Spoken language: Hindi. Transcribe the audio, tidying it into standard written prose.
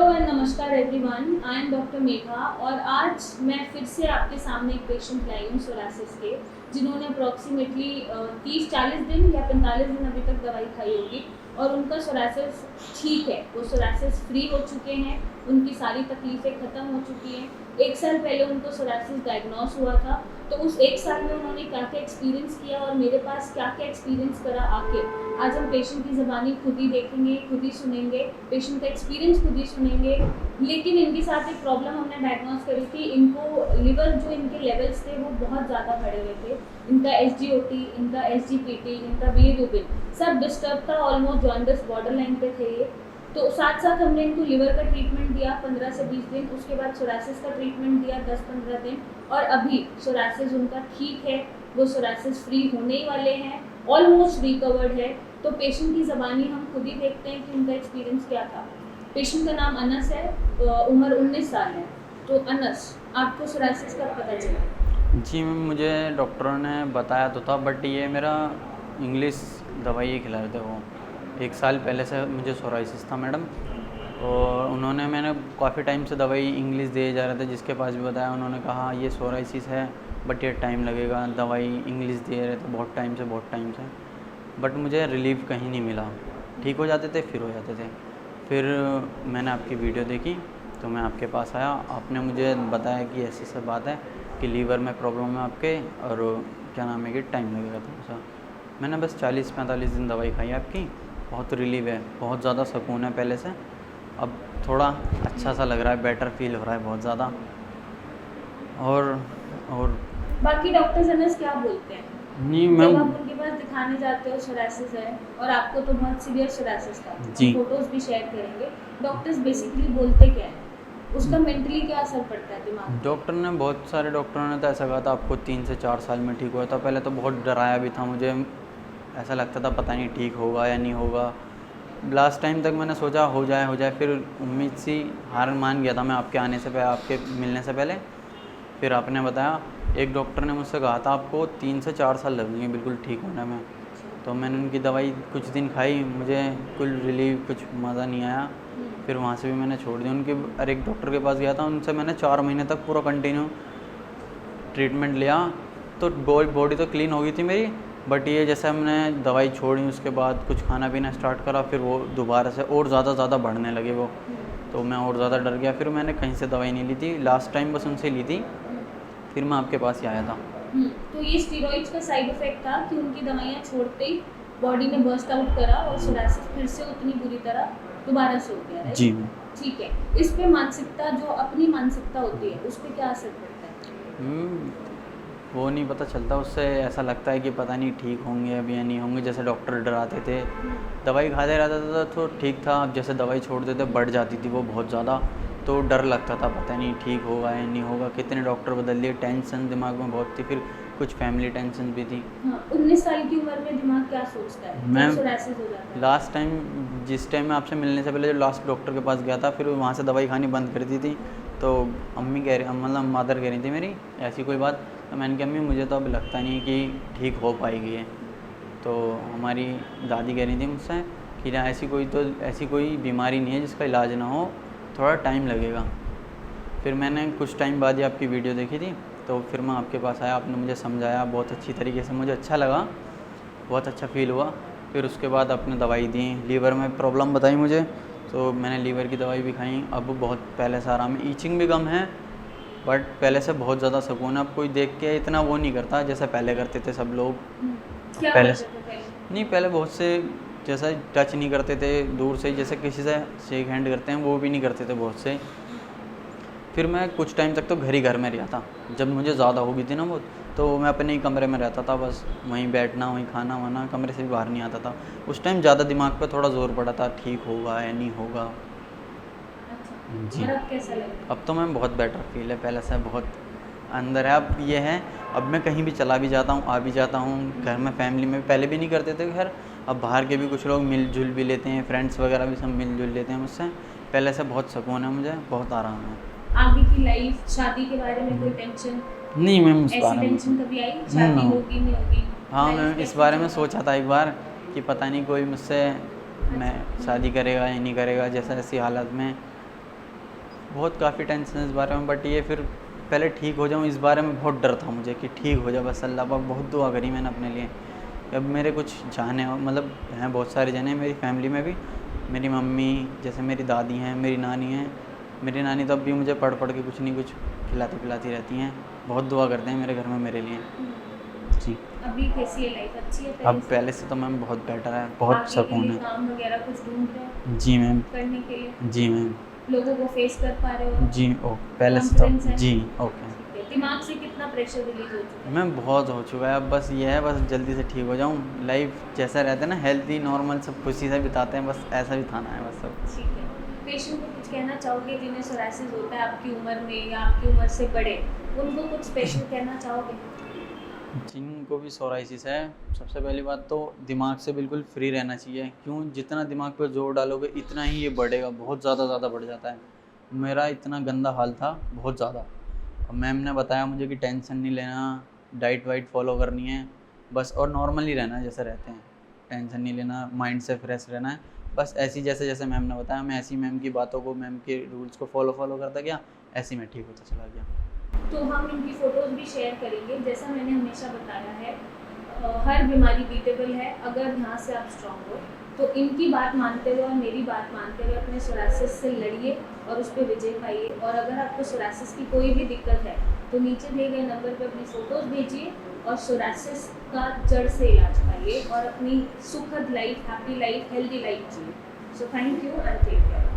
एंड नमस्कार everyone, I am doctor Megha और आज मैं फिर से आपके सामने एक पेशेंट लाई हूँ सोरासिस के, जिन्होंने अप्रॉक्सीमेटली 30-40 दिन या 45 दिन अभी तक दवाई खाई होगी और उनका सोरासिस ठीक है, वो सोरासिस फ्री हो चुके हैं, उनकी सारी तकलीफ़ें ख़त्म हो चुकी हैं। 1 साल पहले उनको सोरासिस डायग्नोस हुआ था, तो उस 1 साल में उन्होंने क्या क्या एक्सपीरियंस किया और मेरे पास क्या क्या एक्सपीरियंस करा आके, आज हम पेशेंट की ज़बानी खुद ही देखेंगे, खुद ही सुनेंगे, पेशेंट का एक्सपीरियंस खुद ही सुनेंगे। लेकिन इनके साथ एक प्रॉब्लम हमने डायग्नोस करी थी, इनको लिवर जो इनके लेवल्स थे वो बहुत ज़्यादा बढ़े हुए थे। इनका SGOT, इनका SGPT, इनका बिलिरुबिन सब डिस्टर्ब था, ऑलमोस्ट जॉन्डिस बॉर्डर लाइन पे थे ये। तो साथ साथ हमने इनको लिवर का ट्रीटमेंट दिया 15 से 20 दिन, उसके बाद सोरासिस का ट्रीटमेंट दिया 10-15 दिन और अभी सोरासिस उनका ठीक है, वो सोरासिस फ्री होने ही वाले हैं, ऑलमोस्ट रिकवर्ड है। तो पेशेंट की ज़बानी हम खुद ही देखते हैं कि उनका एक्सपीरियंस क्या था। पेशेंट का नाम अनस है, उम्र 19 साल है। तो अनस, आपको सोरासिस कब पता चला? जी मैम, मुझे डॉक्टरों ने बताया तो था, बट ये मेरा इंग्लिश दवाई खिला रहे थे। वो 1 साल पहले से मुझे सोराइसिस था मैडम, और मैंने काफ़ी टाइम से दवाई इंग्लिश दिए जा रहे थे। जिसके पास भी बताया उन्होंने कहा ये सोराइसिस है, बट ये टाइम लगेगा। दवाई इंग्लिश दिए रहे थे बहुत टाइम से, बट मुझे रिलीफ कहीं नहीं मिला। ठीक हो जाते थे, फिर हो जाते थे। फिर मैंने आपकी वीडियो देखी तो मैं आपके पास आया। आपने मुझे बताया कि ऐसी सब बात है कि लीवर में प्रॉब्लम है आपके, और क्या नाम है कि टाइम लगेगा थोड़ा सा। मैंने बस 40-45 दिन दवाई खाई आपकी, बहुत रिलीव है, बहुत ज़्यादा सुकून है पहले से। अब थोड़ा अच्छा सा लग रहा है, बेटर फील हो रहा है बहुत ज़्यादा। और बाकी डॉक्टर्स अनस क्या बोलते हैं नहीं जब मैम, आप उनके पास दिखाने जाते हो सोरासिस है, और आपको तो बहुत सीवियर सोरासिस था, जी। हम फोटोज भी शेयर करेंगे। डॉक्टर्स बेसिकली बोलते क्या है, उसका मेंटली क्या असर पड़ता है दिमाग पे? डॉक्टर ने, बहुत सारे डॉक्टरों ने तो ऐसा कहा था आपको 3 से 4 साल में ठीक हुआ था। पहले तो बहुत डराया भी था मुझे, ऐसा लगता था पता नहीं ठीक होगा या नहीं होगा। लास्ट टाइम तक मैंने सोचा हो जाए, फिर उम्मीद सी हार मान गया था मैं आपके आने से पहले, आपके मिलने से पहले। फिर आपने बताया, एक डॉक्टर ने मुझसे कहा था आपको 3 से 4 साल लगेंगे बिल्कुल ठीक होने में। तो मैंने उनकी दवाई कुछ दिन खाई, मुझे कुछ रिलीफ, कुछ मज़ा नहीं आया। फिर वहाँ से भी मैंने छोड़ दी। उनके और एक डॉक्टर के पास गया था, उनसे मैंने 4 महीने तक पूरा कंटिन्यू ट्रीटमेंट लिया। तो बॉडी तो क्लीन हो गई थी मेरी, बट ये जैसे हमने दवाई छोड़ी उसके बाद कुछ खाना पीना स्टार्ट करा, फिर वो दोबारा से और ज़्यादा बढ़ने लगे वो। तो मैं और ज़्यादा डर गया। फिर मैंने कहीं से दवाई नहीं ली थी, लास्ट टाइम बस उनसे ली थी, फिर मैं आपके पास ही आया था। तो ये स्टेरॉइड्स का साइड इफेक्ट था कि उनकी दवाइयाँ छोड़ते ही बॉडी ने बर्स्ट आउट करा और सोरासिस फिर से उतनी बुरी तरह दोबारा से हो गया, राइट? जी। ठीक है, इस पे मानसिकता, जो अपनी मानसिकता होती है, उस पर क्या असर पड़ता है? वो नहीं पता चलता, उससे ऐसा लगता है कि पता नहीं ठीक होंगे अब या नहीं होंगे। जैसे डॉक्टर डराते थे, दवाई खाते रहता था तो ठीक था। अब जैसे दवाई छोड़ देते बढ़ जाती थी वो बहुत ज़्यादा, तो डर लगता था पता नहीं ठीक होगा या नहीं होगा। कितने डॉक्टर बदल दिए, टेंशन दिमाग में बहुत थी, फिर कुछ फैमिली टेंशन भी थी। हाँ, 19 साल की उम्र में दिमाग क्या सोचता है मैं जब सोरासिस हो जाता है? लास्ट टाइम, जिस टाइम मैं आपसे मिलने से पहले जो लास्ट डॉक्टर के पास गया था, फिर वहाँ से दवाई खानी बंद कर दी थी। तो अम्मी कह रही, मतलब मदर कह रही थी मेरी ऐसी कोई बात, तो मैंने कहा अम्मी मुझे तो अब लगता नहीं कि ठीक हो पाएगी ये। तो हमारी दादी कह रही थी मुझसे कि ना ऐसी कोई बीमारी नहीं है जिसका इलाज ना हो, थोड़ा टाइम लगेगा। फिर मैंने कुछ टाइम बाद ही आपकी वीडियो देखी थी, तो फिर मैं आपके पास आया, आपने मुझे समझाया बहुत अच्छी तरीके से, मुझे अच्छा लगा, बहुत अच्छा फील हुआ। फिर उसके बाद आपने दवाई दी, लीवर में प्रॉब्लम बताई मुझे, तो मैंने लीवर की दवाई भी खाई। अब बहुत पहले से आराम है, ईचिंग भी कम है, बट पहले से बहुत ज़्यादा सुकून है। अब कोई देख के इतना वो नहीं करता जैसे पहले करते थे सब लोग। क्या पहले करते थे पहले? नहीं, पहले बहुत से जैसा टच नहीं करते थे, दूर से जैसे किसी से शेक हैंड करते हैं वो भी नहीं करते थे बहुत से। फिर मैं कुछ टाइम तक तो घर में रहा था, जब मुझे ज़्यादा हो गई थी ना बहुत, तो मैं अपने ही कमरे में रहता था, बस वहीं बैठना, वहीं खाना वाना, कमरे से भी बाहर नहीं आता था। उस टाइम ज़्यादा दिमाग पे थोड़ा जोर पड़ा था, ठीक होगा या नहीं होगा। अच्छा, जी। और अब कैसा लगता अब तो मैं बहुत बेटर फील है, पहले से बहुत अंदर है। अब ये है, अब मैं कहीं भी चला भी जाता हूँ, आ भी जाता हूँ, घर में फैमिली में पहले भी नहीं करते थे खैर, अब बाहर के भी कुछ लोग मिलजुल भी लेते हैं, फ्रेंड्स वगैरह भी सब मिलजुल लेते हैं मुझसे। पहले से बहुत सुकून है मुझे, बहुत आराम है। आगे की लाइफ, शादी के बारे में कोई टेंशन? नहीं मैम, इस ऐसी बारे में टेंशन कभी आई, शादी होगी नहीं होगी? हाँ लाइफ मैम, इस कैसी बारे में चल रहा है? सोचा था एक बार कि पता नहीं कोई मुझसे मैं शादी करेगा या नहीं करेगा, जैसा ऐसी हालत में। बहुत काफ़ी टेंशन है इस बारे में, बट ये फिर पहले ठीक हो जाऊँ इस बारे में बहुत डर था मुझे कि ठीक हो जाए बस। अल्लाह पाक बहुत दुआ करी मैंने अपने लिए। अब मेरे कुछ जाने मतलब हैं, बहुत सारे जने हैं मेरी फैमिली में भी। मेरी मम्मी, जैसे मेरी दादी हैं, मेरी नानी हैं। मेरी नानी तो अब भी मुझे पढ़ पढ़ के कुछ नहीं कुछ खिलाती पिलाती रहती हैं। बहुत दुआ करते हैं मेरे घर में मेरे लिए। जी। अभी कैसी है लाइफ, अच्छी है अब पहले से तो मैम बहुत बेटर है, बहुत आगे के सुकून लिए है। काम वगैरह कुछ ढूंढ रहे हो जी मैम। करने के लिए, जी मैम। लोगों को फेस कर पा रहे हो, जी ओ पहले से कॉन्फिडेंस तो है? जी ओके। ठीक है, दिमाग से कितना प्रेशर रिलीज हो चुका है? मैम बहुत हो चुका है, अब बस ये है बस जल्दी से ठीक हो जाऊँ। लाइफ जैसा रहता है ना, हेल्दी नॉर्मल सब खुशी से बिताते हैं, बस ऐसा बिताना है बस सब। ठीक है, पेशेंट को कुछ कहना चाहोगे जिन्हें सोरायसिस होता है आपकी उम्र में या आपकी उम्र से बड़े, उनको कुछ स्पेशल कहना चाहोगे? जिनको भी सोराइसिस है, सबसे पहली बात तो दिमाग से बिल्कुल फ्री रहना चाहिए। क्यों, जितना दिमाग पे जोर डालोगे इतना ही ये बढ़ेगा, बहुत ज़्यादा बढ़ जाता है। मेरा इतना गंदा हाल था, बहुत ज़्यादा। और मैम ने बताया मुझे कि टेंशन नहीं लेना, डाइट वाइट फॉलो करनी है बस, और नॉर्मली रहना है जैसे रहते हैं। टेंशन नहीं लेना, माइंड से फ्रेश रहना है बस। ऐसी जैसे जैसे मैम ने बताया, मैं ऐसी मैम की बातों को, मैम के रूल्स को फॉलो करता गया, ऐसे मैं ठीक होता चला गया। तो हम इनकी फ़ोटोज़ भी शेयर करेंगे। जैसा मैंने हमेशा बताया है, हर बीमारी बीटेबल है अगर यहाँ से आप स्ट्रॉन्ग हो। तो इनकी बात मानते हुए और मेरी बात मानते हुए अपने सोरायसिस से लड़िए और उस पर विजय पाइए। और अगर आपको सोरायसिस की कोई भी दिक्कत है तो नीचे दिए गए नंबर पर अपनी फ़ोटोज़ भेजिए और सोरायसिस का जड़ से इलाज पाइए और अपनी सुखद life, happy life, healthy life जिए। So thank you and take care.